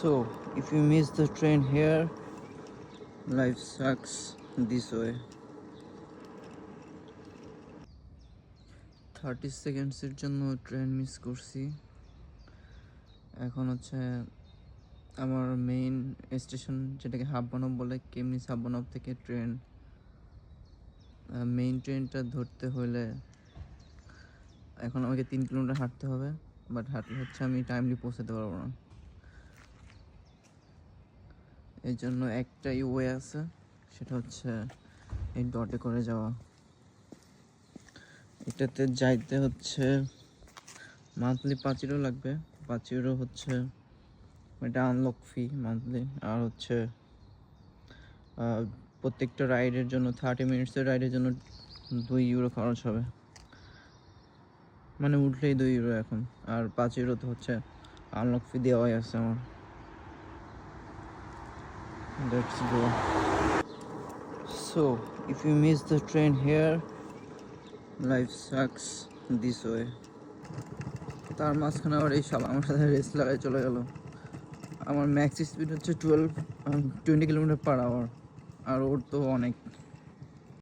So, if you miss the train here, life sucks this way. 30 সেকেন্ডসের জন্য train miss করছি। এখন হচ্ছে আমার মেইন স্টেশন, যেটাকে হাববানব বলে, কেমনিস হাববানব থেকে ট্রেন, মেইন ট্রেনটা ধরতে হলে এখন আমাকে 3 কিলোমিটার হাঁটতে হবে। বাট হাঁটলে হচ্ছে আমি টাইমলি পৌঁছাতে পারবো না। এই জন্য একটাই ওয়ে আছে, সেটা হচ্ছে এই ডটে করে যাওয়া। এটাতে যাইতে হচ্ছে মান্থলি 5 ইউরো লাগবে। 5 ইউরো হচ্ছে এটা আনলক ফি মান্থলি। আর হচ্ছে প্রত্যেকটা রাইডের জন্য 30 মিনিটসের রাইডের জন্য 2 ইউরো খরচ হবে, মানে উঠলেই 2 ইউরো এখন। আর 5 ইউরো তো হচ্ছে আনলক ফি দেওয়াই আছে আমার। Let's go. So, if you miss the train here, life sucks this way. তার মাঝখানে আবার এই শালা আমার সাথে রেস লাগাই চলে গেল। আমার ম্যাক্স স্পিড হচ্ছে 20 কিলোমিটার পার আওয়ার, আর ওর তো অনেক।